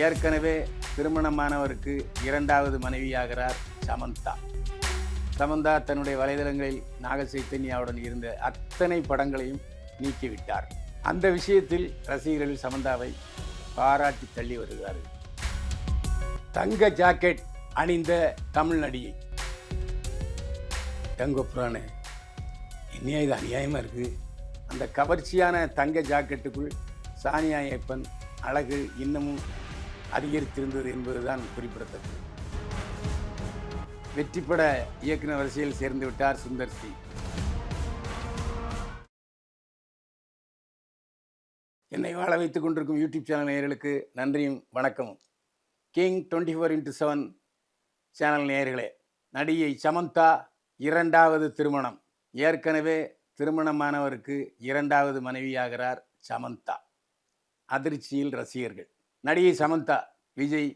ஏற்கனவே திருமணமானவருக்கு இரண்டாவது மனைவியாகிறார் சமந்தா. சமந்தா தன்னுடைய வலைதளங்களில் நாக சைத்தன்யாவுடன் இருந்த அத்தனை படங்களையும் நீக்கிவிட்டார். அந்த விஷயத்தில் ரசிகர்கள் சமந்தாவை பாராட்டி தள்ளி வருகிறார்கள். தங்க ஜாக்கெட் அணிந்த தமிழ் நடிகை தங்கப்புறான என்னையா இது அநியாயமாக இருக்குது. அந்த கவர்ச்சியான தங்க ஜாக்கெட்டுக்குள் சானியா ஐயப்பன் அழகு இன்னமும் அதிகரித்திருந்தது என்பதுதான் குறிப்பிடத்தக்கது. வெற்றிப்பட இயக்குனர் வரிசையில் சேர்ந்து விட்டார் சுந்தர் சி. என்னை வாழ வைத்துக் கொண்டிருக்கும் யூடியூப் சேனல் நேயர்களுக்கு நன்றியும் வணக்கமும். கிங் 24x7 சேனல் நேயர்களே, நடிகை சமந்தா இரண்டாவது திருமணம். ஏற்கனவே திருமணமானவருக்கு இரண்டாவது மனைவியாகிறார் சமந்தா. அதிர்ச்சியில் ரசிகர்கள். நடிகை சமந்தா விஜய்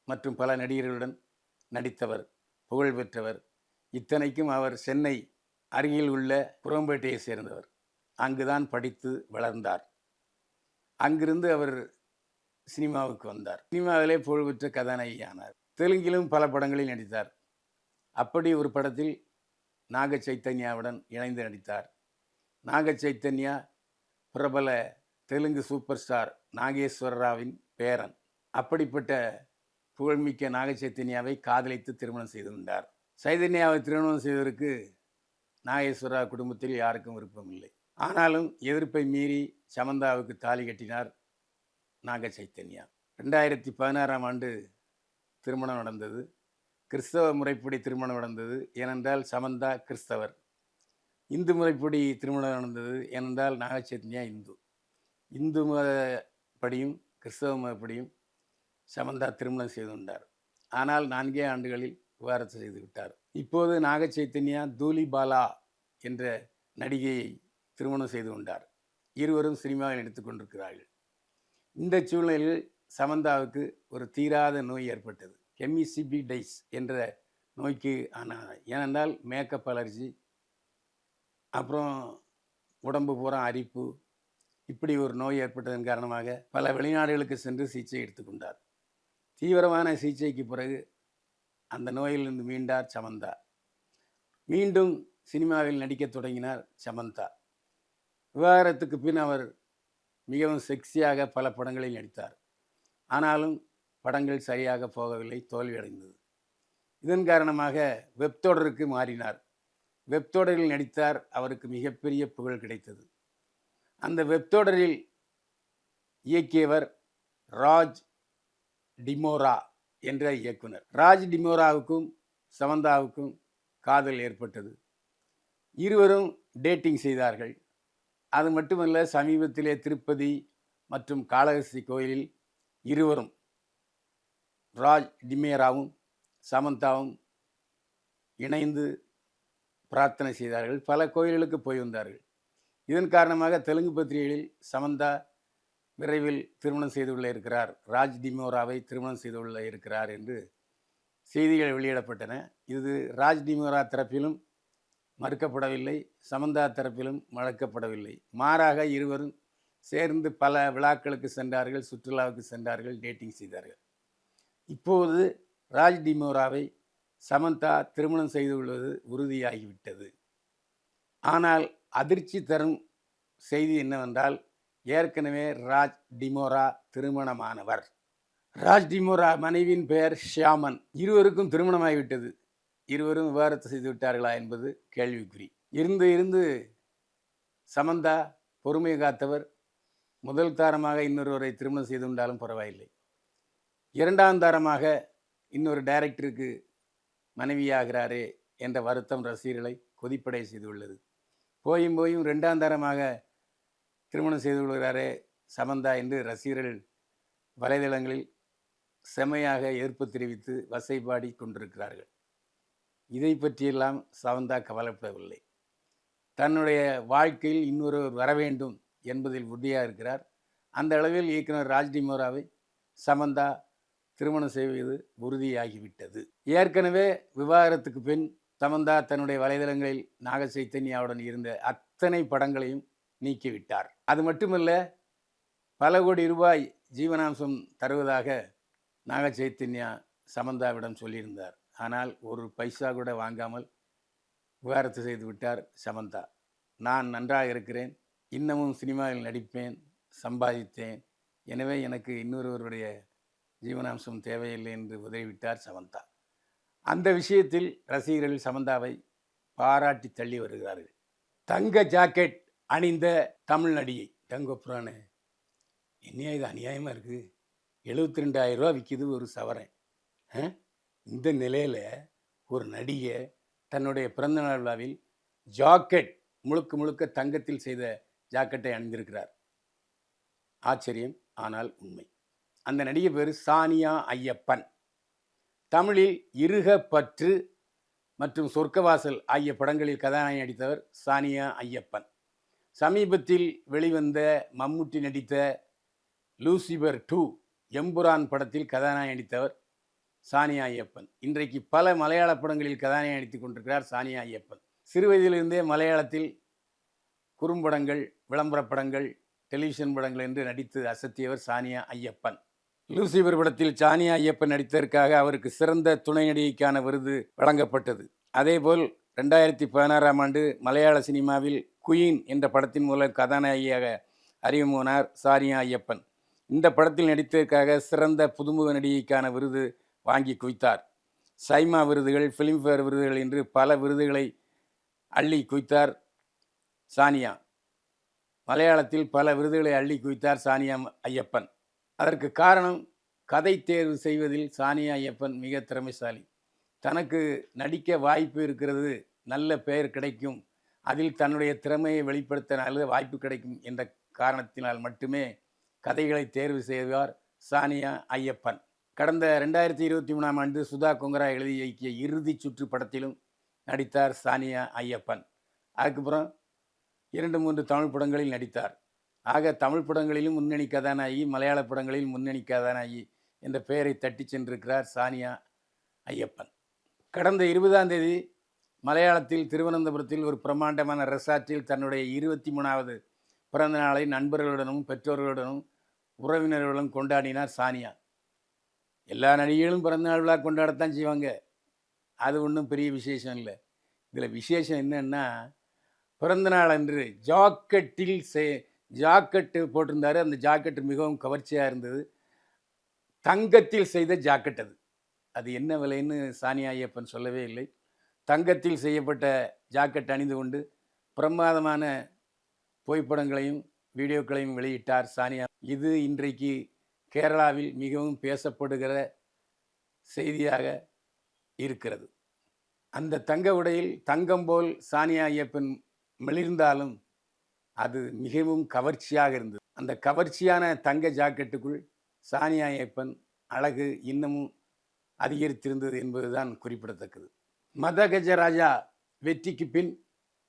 மற்றும் பல நடிகர்களுடன் நடித்தவர், புகழ் பெற்றவர். இத்தனைக்கும் அவர் சென்னை அருகில் உள்ள குரோம்பேட்டையை சேர்ந்தவர். அங்குதான் படித்து வளர்ந்தார். அங்கிருந்து அவர் சினிமாவுக்கு வந்தார். சினிமாவிலே புகழ்பெற்ற கதாநாயகியானார். தெலுங்கிலும் பல படங்களில் நடித்தார். அப்படி ஒரு படத்தில் நாக சைத்தன்யாவுடன் இணைந்து நடித்தார். நாக சைத்தன்யா பிரபல தெலுங்கு சூப்பர் ஸ்டார் நாகேஸ்வர ராவின் பேரன். அப்படிப்பட்ட புகழ்மிக்க நாக சைத்தன்யாவை காதலித்து திருமணம் செய்து கொண்டார். சைதன்யாவை திருமணம் செய்வதற்கு நாகேஸ்வரா குடும்பத்தில் யாருக்கும் விருப்பம் இல்லை. ஆனாலும் எதிர்ப்பை மீறி சமந்தாவுக்கு தாலி கட்டினார் நாக சைத்தன்யா. 2016ஆம் ஆண்டு திருமணம் நடந்தது. கிறிஸ்தவ முறைப்படி திருமணம் நடந்தது. ஏனென்றால் சமந்தா கிறிஸ்தவர். இந்து முறைப்படி திருமணம் நடந்தது. ஏனென்றால் நாக சைத்தன்யா இந்து மதப்படியும் கிறிஸ்தவ மதப்படியும் சமந்தா திருமணம் செய்து கொண்டார். ஆனால் 4 ஆண்டுகளில் விவாகரத்து செய்து விட்டார். இப்போது நாக சைத்தன்யா தூலிபாலா என்ற நடிகையை திருமணம் செய்து கொண்டார். இருவரும் சினிமாவில் நடித்துக் கொண்டிருக்கிறார்கள். இந்த சூழ்நிலையில் சமந்தாவுக்கு ஒரு தீராத நோய் ஏற்பட்டது. ஹெமிசிபிடைஸ் என்ற நோய்க்கு ஆனார். ஏனென்றால் மேக்கப் அலர்ஜி, அப்புறம் உடம்பு பூரா அரிப்பு, இப்படி ஒரு நோய் ஏற்பட்டதன் காரணமாக பல வெளிநாடுகளுக்கு சென்று சிகிச்சை எடுத்துக்கொண்டார். தீவிரமான சிகிச்சைக்கு பிறகு அந்த நோயிலிருந்து மீண்டார் சமந்தா. மீண்டும் சினிமாவில் நடிக்க தொடங்கினார் சமந்தா. விவாகரத்துக்கு பின் அவர் மிகவும் செக்ஸியாக பல படங்களில் நடித்தார். ஆனாலும் படங்கள் சரியாக போகவில்லை, தோல்வியடைந்தது. இதன் காரணமாக வெப்தொடருக்கு மாறினார். வெப்தொடரில் நடித்தார். அவருக்கு மிகப்பெரிய புகழ் கிடைத்தது. அந்த வெப்தொடரில் இயக்கியவர் ராஜ் டிமோரா என்ற இயக்குனர். ராஜ் டிமோராவுக்கும் சமந்தாவுக்கும் காதல் ஏற்பட்டது. இருவரும் டேட்டிங் செய்தார்கள். அது மட்டுமல்ல, சமீபத்திலே திருப்பதி மற்றும் காளஹஸ்தி கோயிலில் இருவரும், ராஜ் டிமேராவும் சமந்தாவும் இணைந்து பிரார்த்தனை செய்தார்கள். பல கோயில்களுக்கு போய் வந்தார்கள். இதன் காரணமாக தெலுங்கு பத்திரிகைகளில் சமந்தா விரைவில் திருமணம் செய்து கொள்ள இருக்கிறார், ராஜ் டிமோராவை திருமணம் செய்து கொள்ள இருக்கிறார் என்று செய்திகள் வெளியிடப்பட்டன. இது ராஜ் டிமோரா தரப்பிலும் மறுக்கப்படவில்லை, சமந்தா தரப்பிலும் மறுக்கப்படவில்லை. மாறாக இருவரும் சேர்ந்து பல விழாக்களுக்கு சென்றார்கள், சுற்றுலாவுக்கு சென்றார்கள், டேட்டிங் செய்தார்கள். இப்போது ராஜ் டிமோராவை சமந்தா திருமணம் செய்து கொள்வது உறுதியாகிவிட்டது. ஆனால் அதிர்ச்சி தரும் செய்தி என்னவென்றால், ஏற்கனவே ராஜ் டிமோரா திருமணமானவர். ராஜ் டிமோரா மனைவியின் பெயர் ஷியாமன். இருவருக்கும் திருமணமாகிவிட்டது. இருவரும் விவாகரத்து செய்து விட்டார்களா என்பது கேள்விக்குறி. இருந்து சமந்தா பொறுமை காத்தவர். முதல் தாரமாக இன்னொருவரை திருமணம் செய்து கொண்டாலும் பரவாயில்லை. இரண்டாம் தாரமாக இன்னொரு டைரக்டருக்கு மனைவியாகிறாரே என்ற வருத்தம் ரசிகர்களை கொதிப்படை செய்துள்ளது. போயும் 2ஆம் தாரமாக திருமணம் செய்து கொள்கிறாரே சமந்தா என்று ரசிகர்கள் வலைதளங்களில் செமையாக எதிர்ப்பு தெரிவித்து வசைபாடி கொண்டிருக்கிறார்கள். இதை பற்றியெல்லாம் சமந்தா கவலைப்படவில்லை. தன்னுடைய வாழ்க்கையில் இன்னொருவர் வர வேண்டும் என்பதில் உறுதியாக இருக்கிறார். அந்த அளவில் இயக்குனர் ராஜ் டிமோராவை சமந்தா திருமணம் செய்வது உறுதியாகிவிட்டது. ஏற்கனவே விவாகரத்துக்கு பின் சமந்தா தன்னுடைய வலைதளங்களில் நாக சைத்தன்யாவுடன் இருந்த அத்தனை படங்களையும் நீக்கிவிட்டார். அது மட்டுமல்ல, பல கோடி ரூபாய் ஜீவனாம்சம் தருவதாக நாக சைத்தன்யா சமந்தாவிடம் சொல்லியிருந்தார். ஆனால் ஒரு பைசா கூட வாங்காமல் விவாகரத்து செய்து விட்டார் சமந்தா. நான் நன்றாக இருக்கிறேன், இன்னமும் சினிமாவில் நடிப்பேன், சம்பாதித்தேன், எனவே எனக்கு இன்னொருவருடைய ஜீவனாம்சம் தேவையில்லை என்று உதவிவிட்டார் சமந்தா. அந்த விஷயத்தில் ரசிகர்கள் சமந்தாவை பாராட்டி தள்ளி வருகிறார்கள். தங்க ஜாக்கெட் அணிந்த தமிழ் நடிகை தங்கப்புறானே, என்னையா இது அநியாயமாக இருக்குது, 72,000 ரூபா விற்கிது ஒரு சவரன். இந்த நிலையில் ஒரு நடிகை தன்னுடைய பிறந்தநாள் விழாவில் ஜாக்கெட் முழுக்க முழுக்க தங்கத்தில் செய்த ஜாக்கெட்டை அணிந்திருக்கிறார். ஆச்சரியம், ஆனால் உண்மை. அந்த நடிகை பேர் சானியா ஐயப்பன். தமிழில் இருக பற்று மற்றும் சொர்க்கவாசல் ஆகிய படங்களில் கதாநாயகி நடித்தவர் சானியா ஐயப்பன். சமீபத்தில் வெளிவந்த மம்முட்டி நடித்த லூசிபர் 2 எம்புரான் படத்தில் கதாநாயகி நடித்தவர் சானியா ஐயப்பன். இன்றைக்கு பல மலையாள படங்களில் கதாநாயகி நடித்துக் கொண்டிருக்கிறார் சானியா ஐயப்பன். சிறுவயதிலிருந்தே மலையாளத்தில் குறும்படங்கள், விளம்பர படங்கள், டெலிவிஷன் படங்கள் என்று நடித்து அசத்தியவர் சானியா ஐயப்பன். லூசிபர் படத்தில் சானியா ஐயப்பன் நடித்ததற்காக அவருக்கு சிறந்த துணை நடிகைக்கான விருது வழங்கப்பட்டது. அதேபோல் 2016ஆம் ஆண்டு மலையாள சினிமாவில் குயின் என்ற படத்தின் மூலம் கதாநாயகியாக அறிமுகமானார் சானியா ஐயப்பன். இந்த படத்தில் நடித்ததற்காக சிறந்த புதுமுக நடிகைக்கான விருது வாங்கி குவித்தார். சைமா விருதுகள், ஃபிலிம்ஃபேர் விருதுகள் என்று பல விருதுகளை அள்ளி குவித்தார் சானியா. மலையாளத்தில் பல விருதுகளை அள்ளி குவித்தார் சானியா ஐயப்பன். அதற்கு காரணம், கதை தேர்வு செய்வதில் சானியா ஐயப்பன் மிக திறமைசாலி. தனக்கு நடிக்க வாய்ப்பு இருக்கிறது, நல்ல பெயர் கிடைக்கும், அதில் தன்னுடைய திறமையை வெளிப்படுத்த நல்ல வாய்ப்பு கிடைக்கும் என்ற காரணத்தினால் மட்டுமே கதைகளை தேர்வு செய்வார் சானியா ஐயப்பன். கடந்த 2023ஆம் ஆண்டு சுதா கொங்கரா எழுதி இயக்கிய இறுதி சுற்று படத்திலும் நடித்தார் சானியா ஐயப்பன். அதுக்கப்புறம் 2-3 தமிழ் படங்களில் நடித்தார். ஆக தமிழ் படங்களிலும் முன்னணி கதாநாயகி, மலையாள படங்களில் முன்னணி கதாநாயகி என்ற பெயரை தட்டி சென்றிருக்கிறார் சானியா ஐயப்பன். கடந்த 20ஆம் தேதி மலையாளத்தில் திருவனந்தபுரத்தில் ஒரு பிரம்மாண்டமான ரெசார்ட்டில் தன்னுடைய 23வது பிறந்த நாளை நண்பர்களுடனும் பெற்றோர்களுடனும் உறவினர்களுடன் கொண்டாடினார் சானியா. எல்லா நடிகைகளும் பிறந்தநாள் விழா கொண்டாடத்தான் செய்வாங்க, அது ஒன்றும் பெரிய விசேஷம் இல்லை. இதில் விசேஷம் என்னன்னா, பிறந்தநாள் அன்று ஜாக்கெட்டு போட்டிருந்தார். அந்த ஜாக்கெட்டு மிகவும் கவர்ச்சியாக இருந்தது. தங்கத்தில் செய்த ஜாக்கெட் அது. அது என்ன விலைன்னு சானியா ஐயப்பன் சொல்லவே இல்லை. தங்கத்தில் செய்யப்பட்ட ஜாக்கெட் அணிந்து கொண்டு பிரமாதமான புகைப்படங்களையும் வீடியோக்களையும் வெளியிட்டார் சானியா. இது இன்றைக்கு கேரளாவில் மிகவும் பேசப்படுகிற செய்தியாக இருக்கிறது. அந்த தங்க உடையில் தங்கம் போல் சானியா ஐயப்பன் மெளிர்ந்தாலும் அது மிகவும் கவர்ச்சியாக இருந்தது. அந்த கவர்ச்சியான தங்க ஜாக்கெட்டுக்குள் சானியா ஐயப்பன் அழகு இன்னமும் அதிகரித்திருந்தது என்பதுதான் குறிப்பிடத்தக்கது. மதகஜராஜா வெற்றிக்கு பின்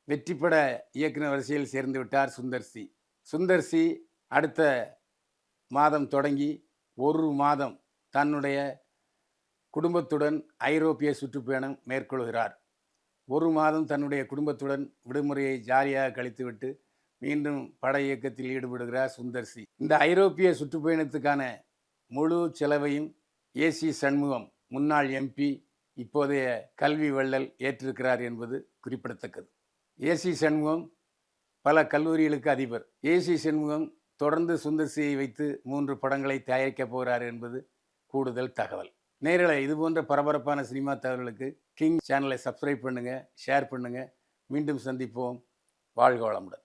வெற்றிப்பட இயக்குனர் வரிசையில் சேர்ந்து விட்டார் சுந்தர்சி. சுந்தர்சி அடுத்த மாதம் தொடங்கி 1 மாதம் தன்னுடைய குடும்பத்துடன் ஐரோப்பிய சுற்றுப்பயணம் மேற்கொள்கிறார். 1 மாதம் தன்னுடைய குடும்பத்துடன் விடுமுறையை ஜாலியாக கழித்துவிட்டு மீண்டும் பட இயக்கத்தில் ஈடுபடுகிறார் சுந்தர்சி. இந்த ஐரோப்பிய சுற்றுப்பயணத்துக்கான முழு செலவையும் ஏசி சண்முகம், முன்னாள் எம்பி, இப்போதைய கல்வி வள்ளல் ஏற்றிருக்கிறார் என்பது குறிப்பிடத்தக்கது. ஏசி சண்முகம் பல கல்லூரிகளுக்கு அதிபர். ஏசி சண்முகம் தொடர்ந்து சுந்தர்சியை வைத்து 3 படங்களை தயாரிக்கப் போகிறார் என்பது கூடுதல் தகவல். நேயர்களே, இது போன்ற பரபரப்பான சினிமா தகவல்களுக்கு கிங் சேனலை சப்ஸ்கிரைப் பண்ணுங்கள், ஷேர் பண்ணுங்கள். மீண்டும் சந்திப்போம். வாழ்க வளமுடன்.